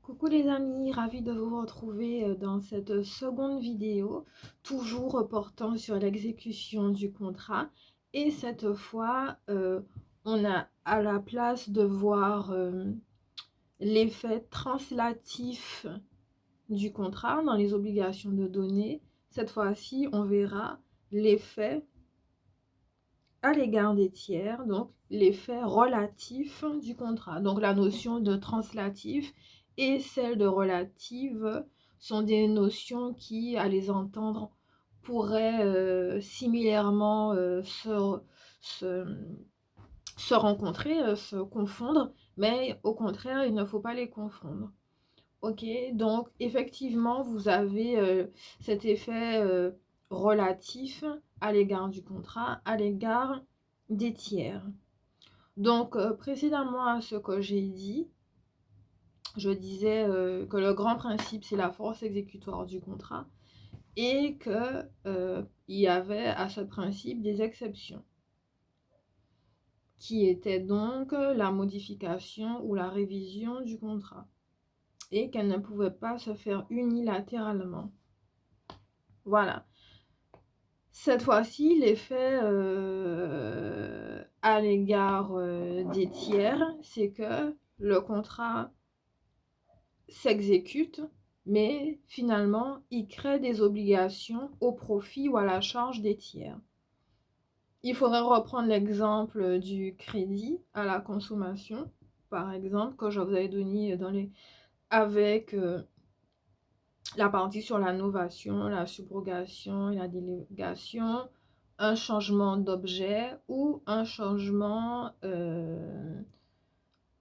Coucou les amis, ravi de vous retrouver dans cette seconde vidéo, toujours portant sur l'exécution du contrat. Et cette fois, on a à la place de voir l'effet translatif du contrat dans les obligations de données. Cette fois-ci, on verra l'effet à l'égard des tiers, donc l'effet relatif du contrat. Donc la notion de translatif et celle de relative sont des notions qui, à les entendre, pourraient similairement se, se rencontrer, se confondre, mais au contraire, il ne faut pas les confondre. Ok, donc effectivement, vous avez cet effet relatif à l'égard du contrat, à l'égard des tiers. Donc, précédemment à ce que j'ai dit, je disais que le grand principe, c'est la force exécutoire du contrat et qu'il y avait à ce principe des exceptions, qui étaient donc la modification ou la révision du contrat, et qu'elle ne pouvait pas se faire unilatéralement. Voilà. Cette fois-ci, l'effet à l'égard des tiers, c'est que le contrat s'exécute, mais finalement, il crée des obligations au profit ou à la charge des tiers. Il faudrait reprendre l'exemple du crédit à la consommation, par exemple, que je vous avais donné avec la partie sur la novation, la subrogation et la délégation, un changement d'objet ou un changement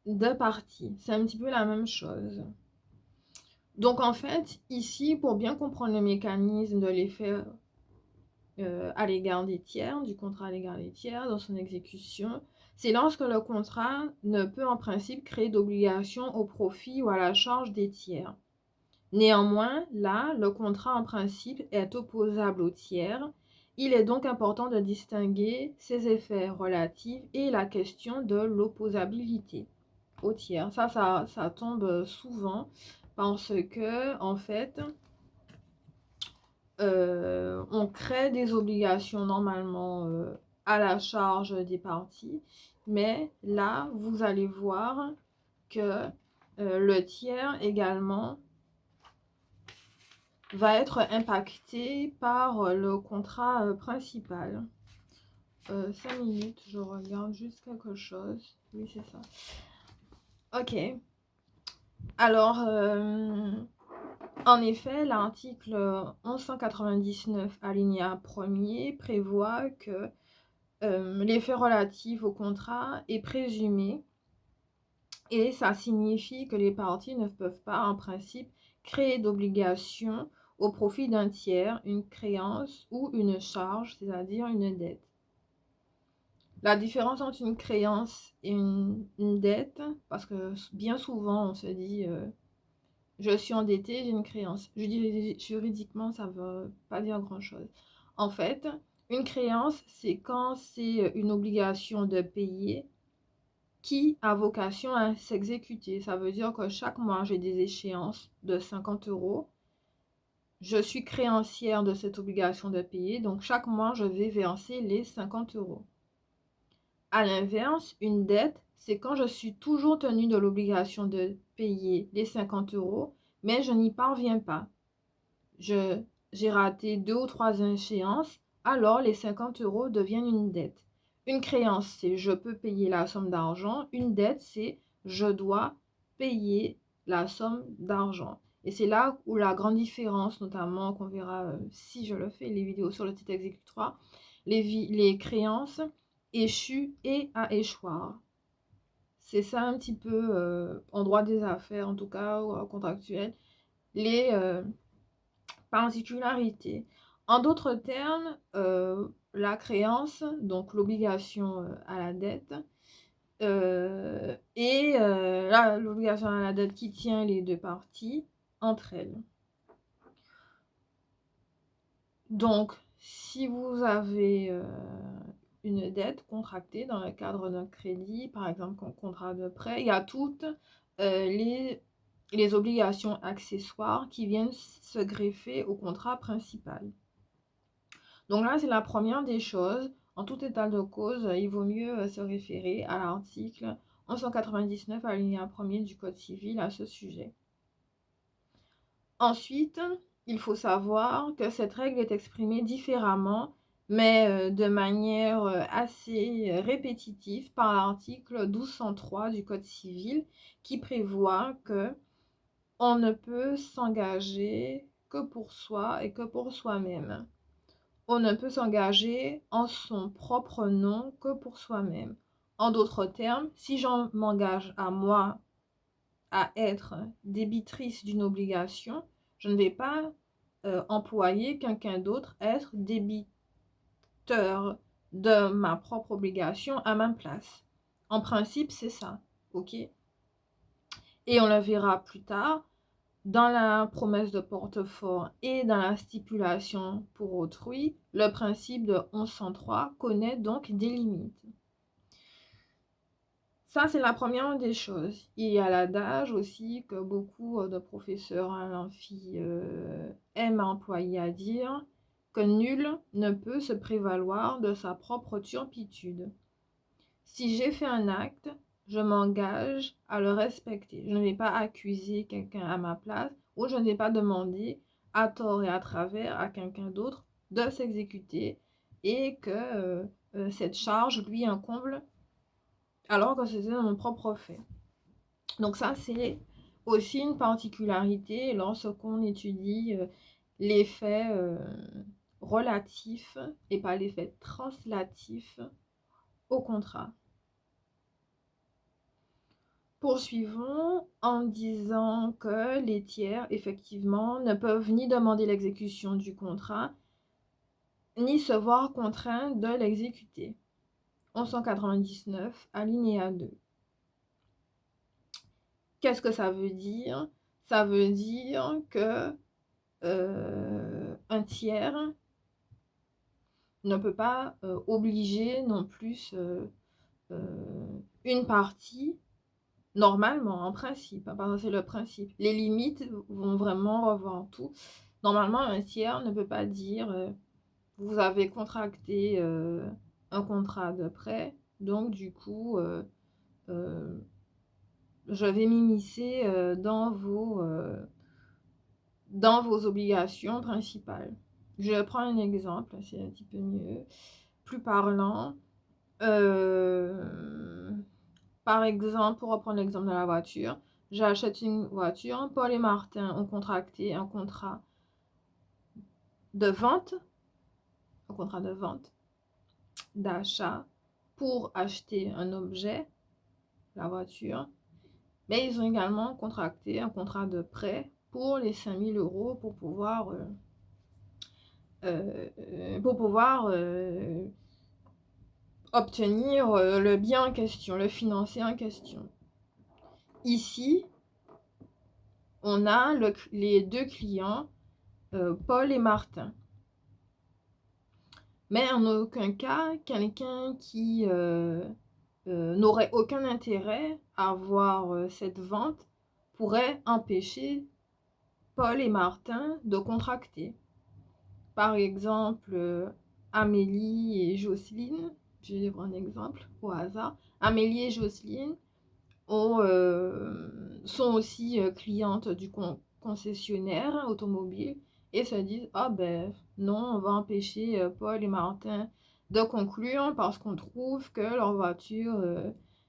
de partie. C'est un petit peu la même chose. Donc en fait, ici, pour bien comprendre le mécanisme de l'effet à l'égard des tiers, du contrat à l'égard des tiers dans son exécution, c'est lorsque le contrat ne peut en principe créer d'obligation au profit ou à la charge des tiers. Néanmoins, là, le contrat en principe est opposable aux tiers. Il est donc important de distinguer ses effets relatifs et la question de l'opposabilité aux tiers. Ça tombe souvent parce que, en fait, on crée des obligations normalement à la charge des parties, mais là, vous allez voir que le tiers également va être impacté par le contrat principal. 5 minutes, je regarde juste quelque chose. Oui, c'est ça. Ok. Alors, en effet, l'article 1199 alinéa 1er prévoit que l'effet relatif au contrat est présumé, et ça signifie que les parties ne peuvent pas, en principe, créer d'obligations au profit d'un tiers, une créance ou une charge, c'est-à-dire une dette. La différence entre une créance et une dette, parce que bien souvent on se dit je suis endetté, j'ai une créance. Je dis juridiquement, ça ne veut pas dire grand-chose. En fait, une créance, c'est quand c'est une obligation de payer qui a vocation à s'exécuter. Ça veut dire que chaque mois, j'ai des échéances de 50 euros. Je suis créancière de cette obligation de payer, donc chaque mois, je vais verser les 50 euros. À l'inverse, une dette, c'est quand je suis toujours tenue de l'obligation de payer les 50 euros, mais je n'y parviens pas. J'ai raté 2 ou 3 échéances, alors les 50 euros deviennent une dette. Une créance, c'est je peux payer la somme d'argent. Une dette, c'est je dois payer la somme d'argent. Et c'est là où la grande différence, notamment qu'on verra si je le fais, les vidéos sur le titre exécutoire, les créances échues et à échoir. C'est ça un petit peu, en droit des affaires en tout cas, ou contractuel, les particularités. En d'autres termes, la créance, donc l'obligation à la dette, et l'obligation à la dette qui tient les deux parties entre elles. Donc, si vous avez une dette contractée dans le cadre d'un crédit, par exemple un contrat de prêt, il y a toutes les et les obligations accessoires qui viennent se greffer au contrat principal. Donc là, c'est la première des choses. En tout état de cause, il vaut mieux se référer à l'article 1199 alinéa 1er du Code civil à ce sujet. Ensuite, il faut savoir que cette règle est exprimée différemment, mais de manière assez répétitive par l'article 1203 du Code civil qui prévoit que on ne peut s'engager que pour soi et que pour soi-même. On ne peut s'engager en son propre nom que pour soi-même. En d'autres termes, si j'en m'engage à moi à être débitrice d'une obligation, je ne vais pas employer quelqu'un d'autre à être débiteur de ma propre obligation à ma place. En principe, c'est ça, ok? Et on le verra plus tard, dans la promesse de portefort et dans la stipulation pour autrui, le principe de 1103 connaît donc des limites. Ça, c'est la première des choses. Il y a l'adage aussi que beaucoup de professeurs à l'amphi aiment employer à dire que nul ne peut se prévaloir de sa propre turpitude. Si j'ai fait un acte, je m'engage à le respecter. Je ne vais pas accuser quelqu'un à ma place ou je ne vais pas demander à tort et à travers à quelqu'un d'autre de s'exécuter et que cette charge lui incombe alors que c'était mon propre fait. Donc ça, c'est aussi une particularité lorsqu'on étudie les faits relatifs et pas les faits translatifs au contrat. Poursuivons en disant que les tiers, effectivement, ne peuvent ni demander l'exécution du contrat, ni se voir contraints de l'exécuter. 1199, alinéa 2. Qu'est-ce que ça veut dire? Ça veut dire que un tiers ne peut pas obliger non plus une partie, normalement, en principe, parce que c'est le principe. Les limites vont vraiment revoir tout. Normalement, un tiers ne peut pas dire vous avez contracté un contrat de prêt, donc du coup, je vais m'immiscer dans vos obligations principales. Je prends un exemple, c'est un petit peu mieux, plus parlant. Par exemple, pour reprendre l'exemple de la voiture, j'achète une voiture, Paul et Martin ont contracté un contrat de vente, d'achat, pour acheter un objet, la voiture, mais ils ont également contracté un contrat de prêt pour les 5000 € pour pouvoir obtenir le bien en question, le financier en question. Ici, on a les deux clients, Paul et Martin. Mais en aucun cas, quelqu'un qui n'aurait aucun intérêt à voir cette vente pourrait empêcher Paul et Martin de contracter. Par exemple, Amélie et Jocelyne, je vais prendre un exemple au hasard. Amélie et Jocelyne sont aussi clientes du concessionnaire automobile et se disent ah ben non, on va empêcher Paul et Martin de conclure parce qu'on trouve que leur voiture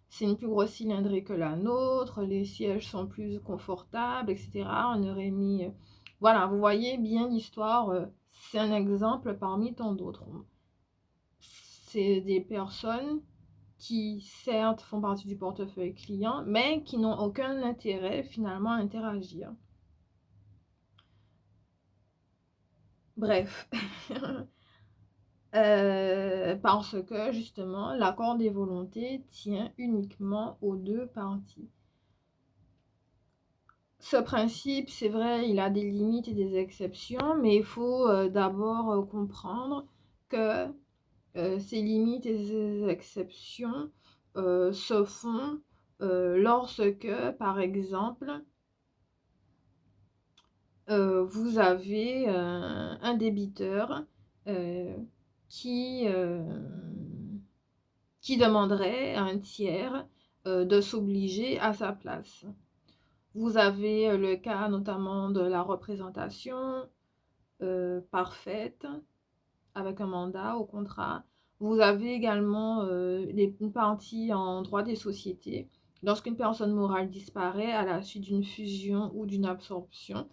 c'est une plus grosse cylindrée que la nôtre, les sièges sont plus confortables, etc. On aurait mis voilà, vous voyez bien l'histoire, c'est un exemple parmi tant d'autres. C'est des personnes qui certes font partie du portefeuille client, mais qui n'ont aucun intérêt finalement à interagir. Bref, parce que justement l'accord des volontés tient uniquement aux deux parties. Ce principe, c'est vrai, il a des limites et des exceptions, mais il faut d'abord comprendre que ces limites et ces exceptions se font lorsque, par exemple, vous avez un débiteur qui demanderait à un tiers de s'obliger à sa place. Vous avez le cas notamment de la représentation parfaite avec un mandat au contrat. Vous avez également une partie en droit des sociétés. Lorsqu'une personne morale disparaît à la suite d'une fusion ou d'une absorption,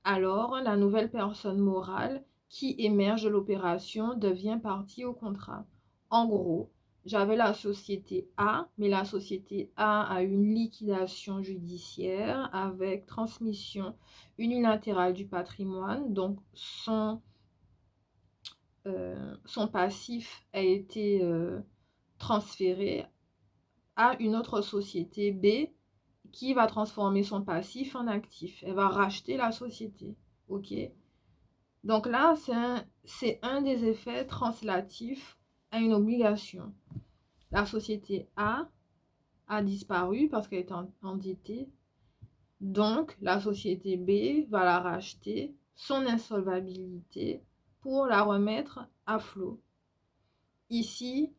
alors la nouvelle personne morale qui émerge de l'opération devient partie au contrat. En gros, j'avais la société A, mais la société A a une liquidation judiciaire avec transmission unilatérale du patrimoine, donc son passif a été transféré à une autre société B qui va transformer son passif en actif. Elle va racheter la société. OK? Donc là, c'est un des effets translatifs à une obligation. La société A a disparu parce qu'elle est endettée. Donc, la société B va la racheter, son insolvabilité, pour la remettre à flot. Ici,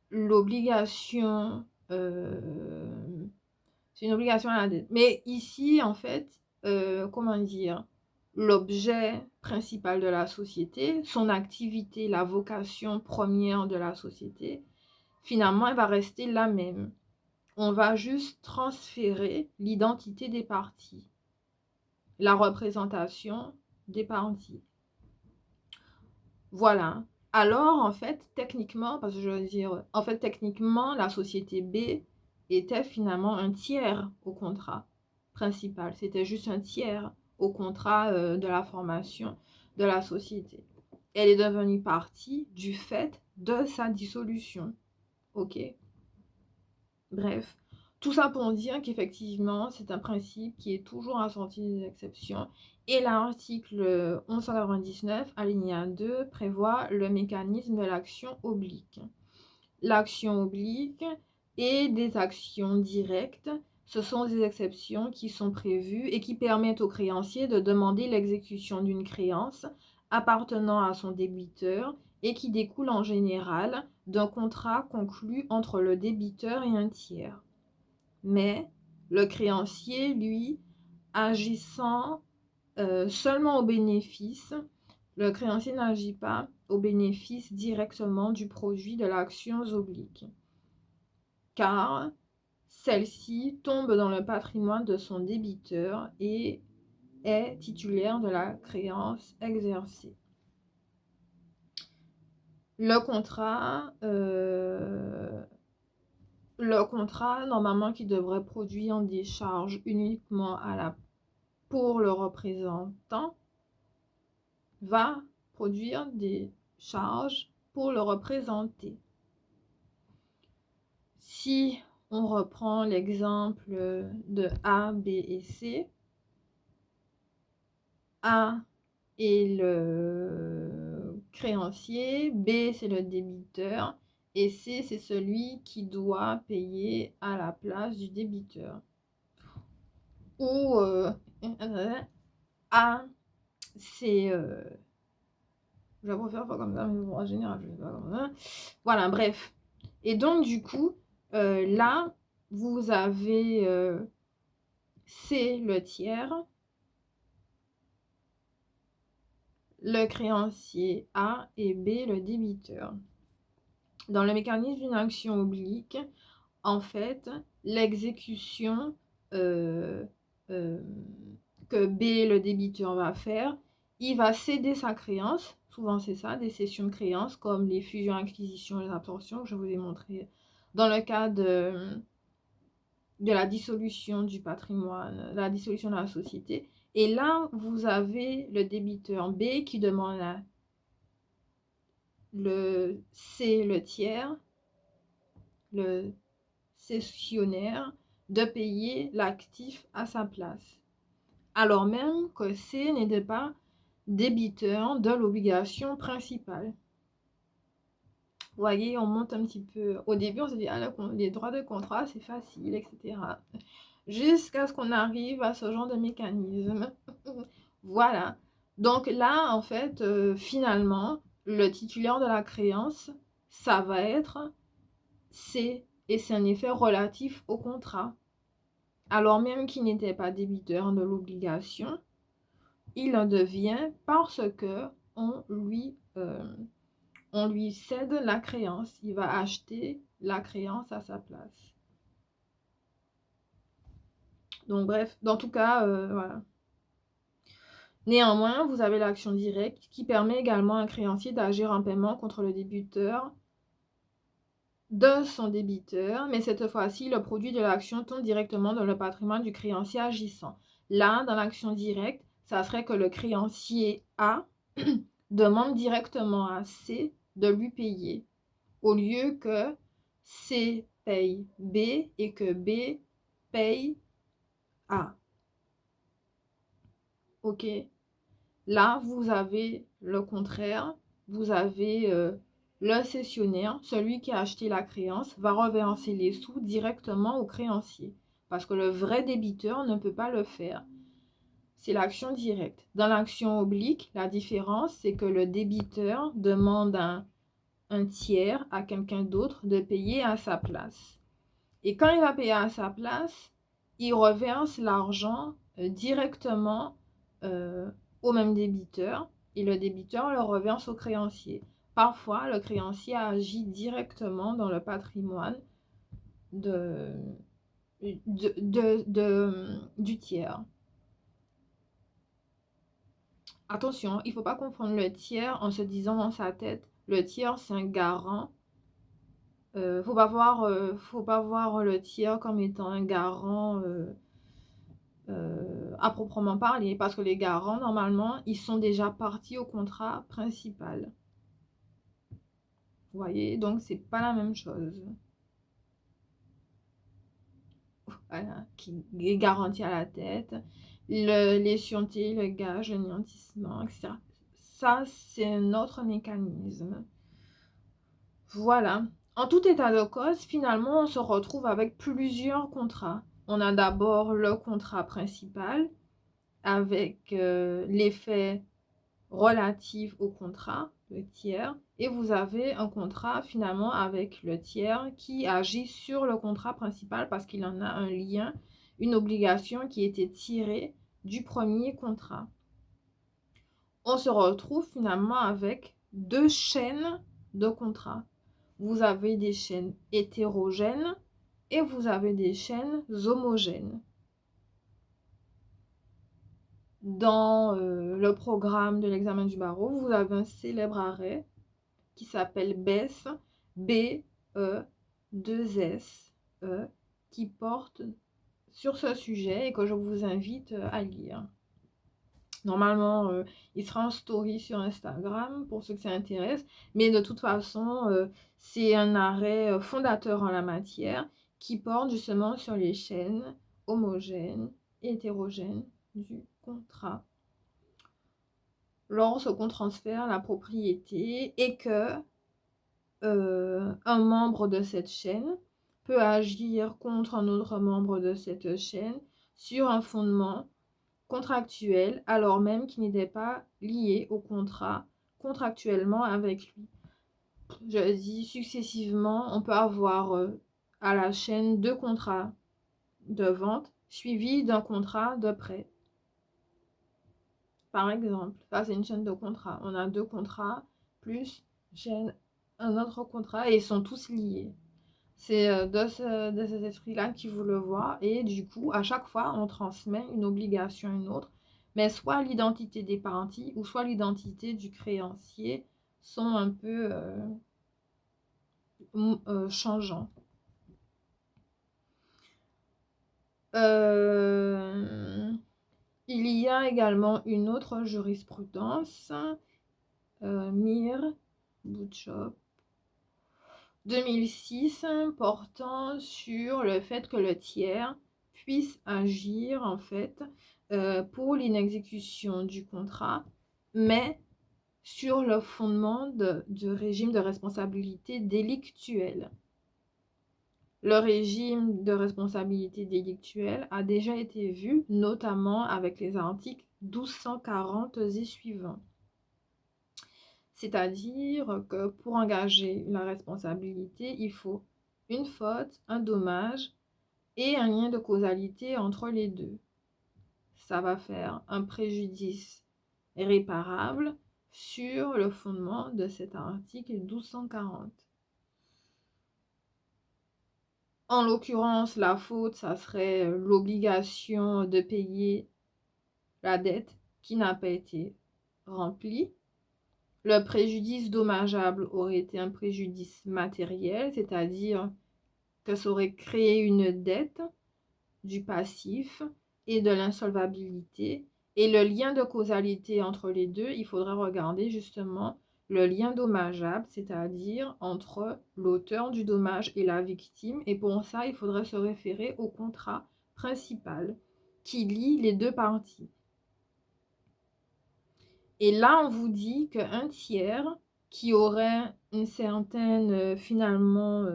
l'obligation, c'est une obligation à la dette. Mais ici, en fait, comment dire, l'objet principal de la société, son activité, la vocation première de la société, finalement, elle va rester la même. On va juste transférer l'identité des parties, la représentation des parties. Voilà. Alors, en fait, techniquement, parce que je veux dire, en fait, techniquement, la société B était finalement un tiers au contrat principal. C'était juste un tiers au contrat de la formation de la société. Elle est devenue partie du fait de sa dissolution. OK? Bref, tout ça pour dire qu'effectivement, c'est un principe qui est toujours assorti des exceptions. Et l'article 1199, alinéa 2, prévoit le mécanisme de l'action oblique. L'action oblique et des actions directes, ce sont des exceptions qui sont prévues et qui permettent au créancier de demander l'exécution d'une créance appartenant à son débiteur et qui découlent en général d'un contrat conclu entre le débiteur et un tiers. Mais le créancier, lui, agissant seulement au bénéfice, le créancier n'agit pas au bénéfice directement du produit de l'action oblique, car celle-ci tombe dans le patrimoine de son débiteur et est titulaire de la créance exercée. Le contrat, normalement, qui devrait produire des charges uniquement pour le représentant, va produire des charges pour le représenté. Si on reprend l'exemple de A, B et C, A est le créancier, B c'est le débiteur et C c'est celui qui doit payer à la place du débiteur. Ou A c'est... je vais pas faire comme ça, mais bon, en général, je vais pas comme ça. Voilà, bref. Et donc, du coup, là, vous avez C, le tiers, le créancier A et B, le débiteur. Dans le mécanisme d'une action oblique, en fait, l'exécution que B, le débiteur, va faire, il va céder sa créance. Souvent, c'est ça, des cessions de créances, comme les fusions, acquisitions et les absorptions que je vous ai montré dans le cas de la dissolution du patrimoine, la dissolution de la société. Et là, vous avez le débiteur B qui demande à le C, le tiers, le cessionnaire, de payer l'actif à sa place, alors même que C n'était pas débiteur de l'obligation principale. Vous voyez, on monte un petit peu. Au début, on se dit, ah, les droits de contrat, c'est facile, etc. Jusqu'à ce qu'on arrive à ce genre de mécanisme Voilà. Donc là, en fait, finalement, le titulaire de la créance, ça va être C. Et c'est un effet relatif au contrat. Alors même qu'il n'était pas débiteur de l'obligation, il en devient parce que on lui cède la créance. Il va acheter la créance à sa place. Donc bref, dans tout cas, voilà. Néanmoins, vous avez l'action directe qui permet également à un créancier d'agir en paiement contre le débiteur de son débiteur, mais cette fois-ci, le produit de l'action tombe directement dans le patrimoine du créancier agissant. Là, dans l'action directe, ça serait que le créancier A demande directement à C de lui payer, au lieu que C paye B et que B paye A. Ok? Là, vous avez le contraire. Vous avez le cessionnaire, celui qui a acheté la créance, va reverser les sous directement au créancier. Parce que le vrai débiteur ne peut pas le faire. C'est l'action directe. Dans l'action oblique, la différence, c'est que le débiteur demande à un tiers, à quelqu'un d'autre, de payer à sa place. Et quand il va payer à sa place, il reverse l'argent directement au même débiteur et le débiteur le reverse au créancier. Parfois, le créancier agit directement dans le patrimoine du tiers. Attention, il ne faut pas confondre le tiers en se disant dans sa tête, le tiers c'est un garant. Faut pas voir le tiers comme étant un garant à proprement parler, parce que les garants, normalement, ils sont déjà partis au contrat principal. Vous voyez, donc c'est pas la même chose. Voilà, qui est garanti à la tête, les sûretés, le gage, le nantissement, etc. Ça, c'est un autre mécanisme. Voilà. En tout état de cause, finalement, on se retrouve avec plusieurs contrats. On a d'abord le contrat principal avec l'effet relatif au contrat, le tiers, et vous avez un contrat finalement avec le tiers qui agit sur le contrat principal parce qu'il en a un lien, une obligation qui était tirée du premier contrat. On se retrouve finalement avec deux chaînes de contrats. Vous avez des chaînes hétérogènes et vous avez des chaînes homogènes. Dans le programme de l'examen du barreau, vous avez un célèbre arrêt qui s'appelle BES, B-E-2-S-E, qui porte sur ce sujet et que je vous invite à lire. Normalement, il sera en story sur Instagram pour ceux que ça intéresse, mais de toute façon, c'est un arrêt fondateur en la matière qui porte justement sur les chaînes homogènes et hétérogènes du contrat lorsqu'on transfère la propriété et que un membre de cette chaîne peut agir contre un autre membre de cette chaîne sur un fondement contractuel alors même qu'il n'était pas lié au contrat contractuellement avec lui. Je dis successivement, on peut avoir à la chaîne 2 contrats de vente suivis d'un contrat de prêt. Par exemple, ça c'est une chaîne de contrats. On a 2 contrats plus un autre contrat et ils sont tous liés. C'est de cet esprit-là qui vous le voit et du coup, à chaque fois, on transmet une obligation à une autre, mais soit l'identité des parties ou soit l'identité du créancier sont un peu changeants. Il y a également une autre jurisprudence, Mir, Bootshop, 2006, portant sur le fait que le tiers puisse agir en fait pour l'inexécution du contrat, mais sur le fondement du régime de responsabilité délictuelle. Le régime de responsabilité délictuelle a déjà été vu, notamment avec les articles 1240 et suivants. C'est-à-dire que pour engager la responsabilité, il faut une faute, un dommage et un lien de causalité entre les deux. Ça va faire un préjudice réparable sur le fondement de cet article 1240. En l'occurrence, la faute, ça serait l'obligation de payer la dette qui n'a pas été remplie. Le préjudice dommageable aurait été un préjudice matériel, c'est-à-dire que ça aurait créé une dette du passif et de l'insolvabilité. Et le lien de causalité entre les deux, il faudrait regarder justement le lien dommageable, c'est-à-dire entre l'auteur du dommage et la victime. Et pour ça, il faudrait se référer au contrat principal qui lie les deux parties. Et là, on vous dit qu'un tiers qui aurait une certaine, finalement,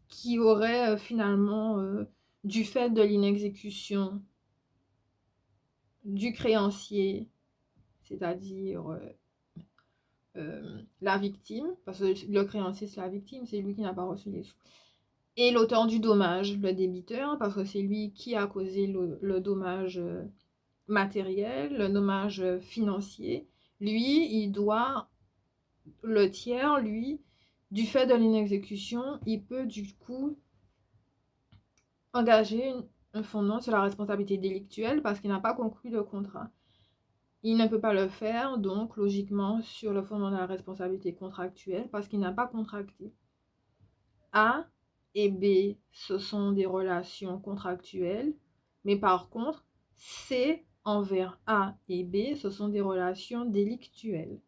qui aurait finalement, du fait de l'inexécution du créancier, c'est-à-dire la victime, parce que le créancier c'est la victime, c'est lui qui n'a pas reçu les sous, et l'auteur du dommage, le débiteur, parce que c'est lui qui a causé le dommage matériel, le dommage financier, lui, il doit, le tiers, lui, du fait de l'inexécution, il peut du coup engager un fondement sur la responsabilité délictuelle parce qu'il n'a pas conclu le contrat. Il ne peut pas le faire, donc, logiquement, sur le fondement de la responsabilité contractuelle parce qu'il n'a pas contracté. A et B, ce sont des relations contractuelles, mais par contre, C envers A et B, ce sont des relations délictuelles.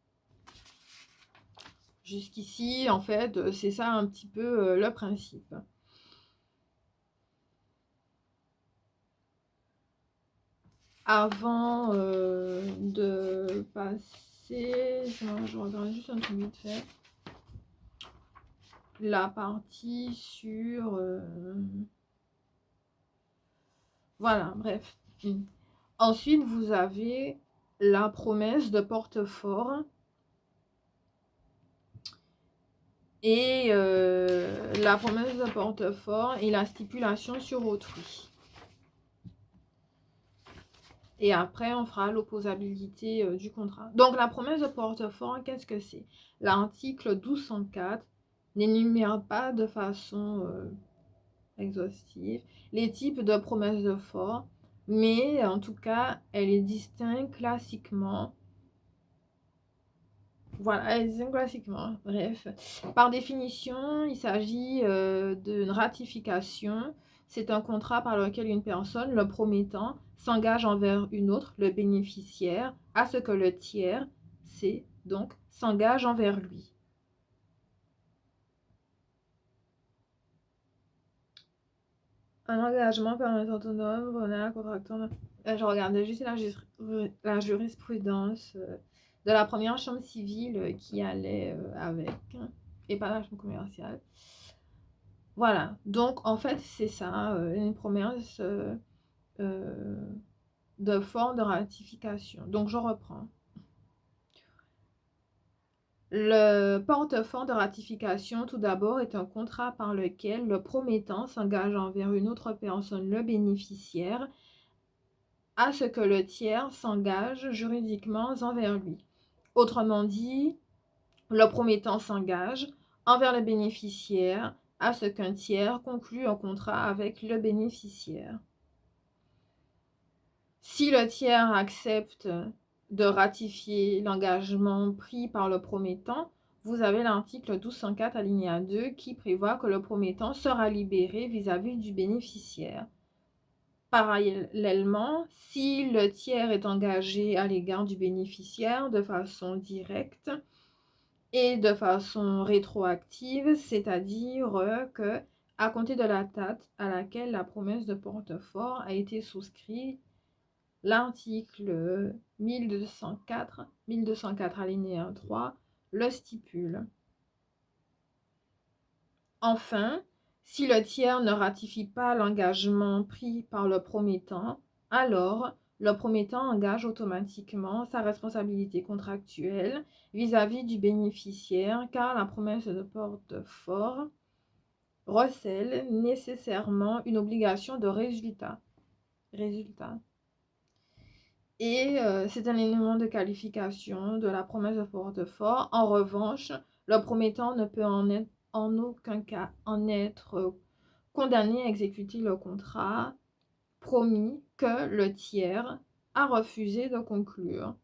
Jusqu'ici, en fait, c'est ça un petit peu le principe. Avant de passer, je regarde juste un truc vite fait. La partie sur... voilà, bref. Ensuite, vous avez la promesse de porte-fort et la promesse de porte-fort et la stipulation sur autrui. Et après, on fera l'opposabilité du contrat. Donc, la promesse de porte-fort, qu'est-ce que c'est? L'article 1204 n'énumère pas de façon exhaustive les types de promesses de fort, mais en tout cas, elle est distincte classiquement. Voilà, elle est distincte classiquement. Bref, par définition, il s'agit d'une ratification. C'est un contrat par lequel une personne, le promettant, s'engage envers une autre, le bénéficiaire, à ce que le tiers, c'est donc, s'engage envers lui. Un engagement par un autonome, un contractant. Je regardais juste la jurisprudence de la première chambre civile qui allait avec, et pas la chambre commerciale. Voilà, donc en fait c'est ça, une promesse de forme de ratification. Donc je reprends. Le porte-fort de ratification, tout d'abord, est un contrat par lequel le promettant s'engage envers une autre personne, le bénéficiaire, à ce que le tiers s'engage juridiquement envers lui. Autrement dit, le promettant s'engage envers le bénéficiaire à ce qu'un tiers conclue un contrat avec le bénéficiaire. Si le tiers accepte de ratifier l'engagement pris par le promettant, vous avez l'article 1204 alinéa 2 qui prévoit que le promettant sera libéré vis-à-vis du bénéficiaire. Parallèlement, si le tiers est engagé à l'égard du bénéficiaire de façon directe et de façon rétroactive, c'est-à-dire que à compter de la date à laquelle la promesse de porte-fort a été souscrite, l'article 1204 alinéa 3 le stipule. Enfin, si le tiers ne ratifie pas l'engagement pris par le promettant, alors le promettant engage automatiquement sa responsabilité contractuelle vis-à-vis du bénéficiaire, car la promesse de porte-fort recèle nécessairement une obligation de résultat. Et c'est un élément de qualification de la promesse de porte-fort. En revanche, le promettant ne peut en aucun cas en être condamné à exécuter le contrat promis que le tiers a refusé de conclure.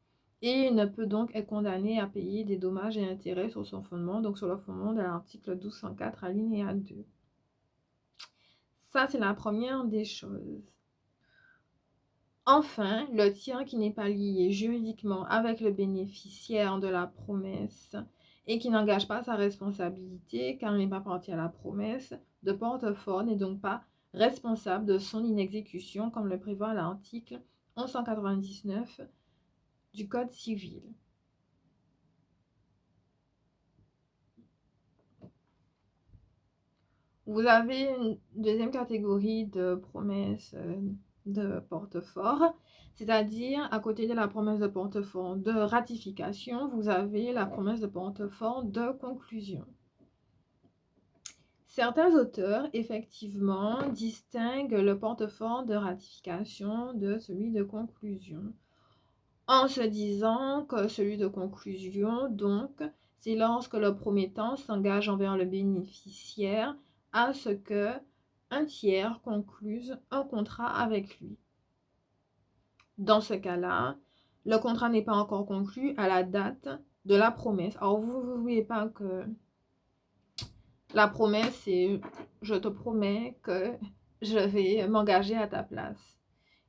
Et il ne peut donc être condamné à payer des dommages et intérêts sur son fondement, donc sur le fondement de l'article 1204 alinéa 2. Ça, c'est la première des choses. Enfin, le tiers qui n'est pas lié juridiquement avec le bénéficiaire de la promesse et qui n'engage pas sa responsabilité car il n'est pas partie à la promesse de porte-fort n'est donc pas responsable de son inexécution comme le prévoit l'article 1199 du Code civil. Vous avez une deuxième catégorie de promesses de porte-fort, c'est-à-dire à côté de la promesse de porte-fort de ratification, vous avez la promesse de porte-fort de conclusion. Certains auteurs, effectivement, distinguent le porte-fort de ratification de celui de conclusion, en se disant que celui de conclusion, donc, c'est lorsque le promettant s'engage envers le bénéficiaire à ce que un tiers concluse un contrat avec lui. Dans ce cas-là, le contrat n'est pas encore conclu à la date de la promesse. Alors, vous n'oubliez pas que la promesse, c'est « je te promets que je vais m'engager à ta place ».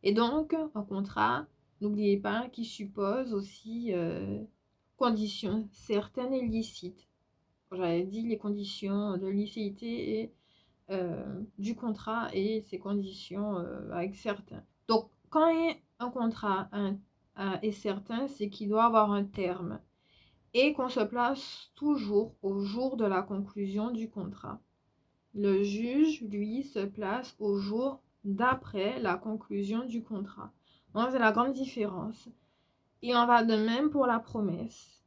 Et donc, un contrat, n'oubliez pas qu'il suppose aussi conditions certaines et licites. J'avais dit les conditions de licéité et du contrat et ses conditions avec certains. Donc, quand un contrat est certain, c'est qu'il doit avoir un terme et qu'on se place toujours au jour de la conclusion du contrat. Le juge, lui, se place au jour d'après la conclusion du contrat. Donc, c'est la grande différence. Il en va de même pour la promesse.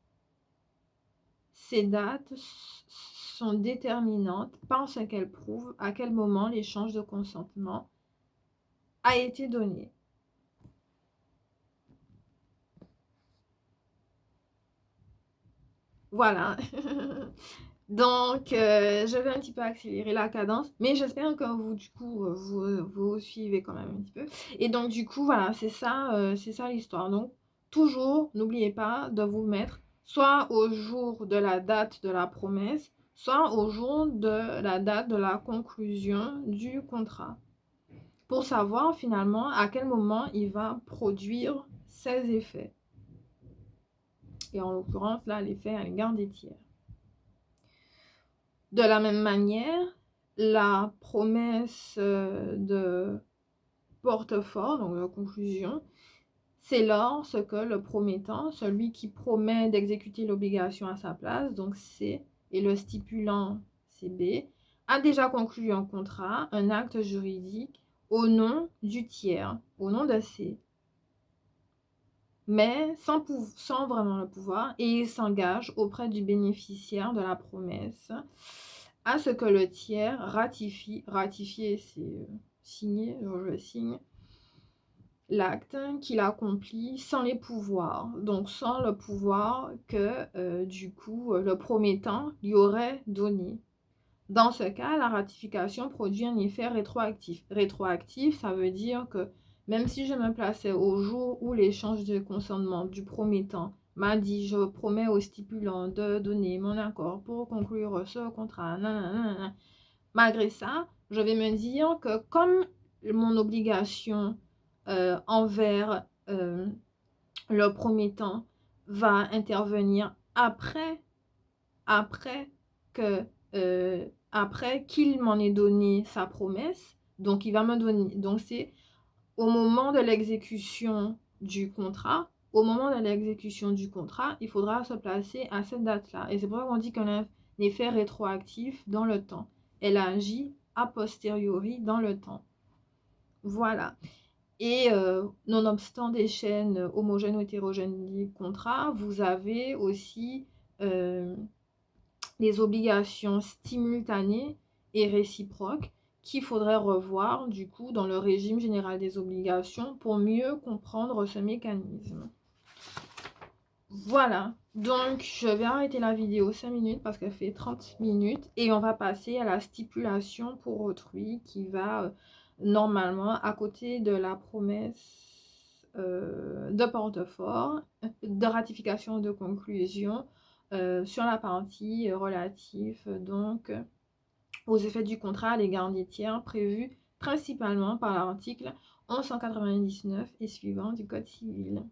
Ces dates sont déterminantes parce qu'elles prouvent à quel moment l'échange de consentement a été donné. Voilà. Donc, je vais un petit peu accélérer la cadence, mais j'espère que vous, du coup, vous suivez quand même un petit peu. Et donc, du coup, voilà, c'est ça l'histoire. Donc, toujours, n'oubliez pas de vous mettre soit au jour de la date de la promesse, soit au jour de la date de la conclusion du contrat, pour savoir finalement à quel moment il va produire ses effets. Et en l'occurrence, là, l'effet à l'égard des tiers. De la même manière, la promesse de porte-fort, donc de conclusion, c'est lorsque le promettant, celui qui promet d'exécuter l'obligation à sa place, donc C, et le stipulant, c'est B, a déjà conclu un contrat, un acte juridique, au nom du tiers, au nom de C, mais sans vraiment le pouvoir, et il s'engage auprès du bénéficiaire de la promesse à ce que le tiers ratifier c'est signer, je signe, l'acte qu'il accomplit sans les pouvoirs, donc sans le pouvoir que du coup le promettant lui aurait donné. Dans ce cas, la ratification produit un effet rétroactif. Rétroactif, ça veut dire que même si je me plaçais au jour où l'échange de consentement du promettant m'a dit « je promets au stipulant de donner mon accord pour conclure ce contrat », malgré ça, je vais me dire que comme mon obligation envers le promettant va intervenir après qu'il m'en ait donné sa promesse, donc il va me donner, donc c'est au moment de l'exécution du contrat, il faudra se placer à cette date-là. Et c'est pour ça qu'on dit qu'un effet rétroactif dans le temps. elle agit a posteriori dans le temps. Voilà. Et nonobstant des chaînes homogènes ou hétérogènes du contrat, vous avez aussi les obligations simultanées et réciproques qu'il faudrait revoir du coup dans le régime général des obligations pour mieux comprendre ce mécanisme. Voilà, donc je vais arrêter la vidéo 5 minutes parce qu'elle fait 30 minutes et on va passer à la stipulation pour autrui qui va normalement à côté de la promesse de porte-fort, de ratification de conclusion sur la partie relative donc aux effets du contrat à l'égard des tiers prévus principalement par l'article 1199 et suivant du Code civil.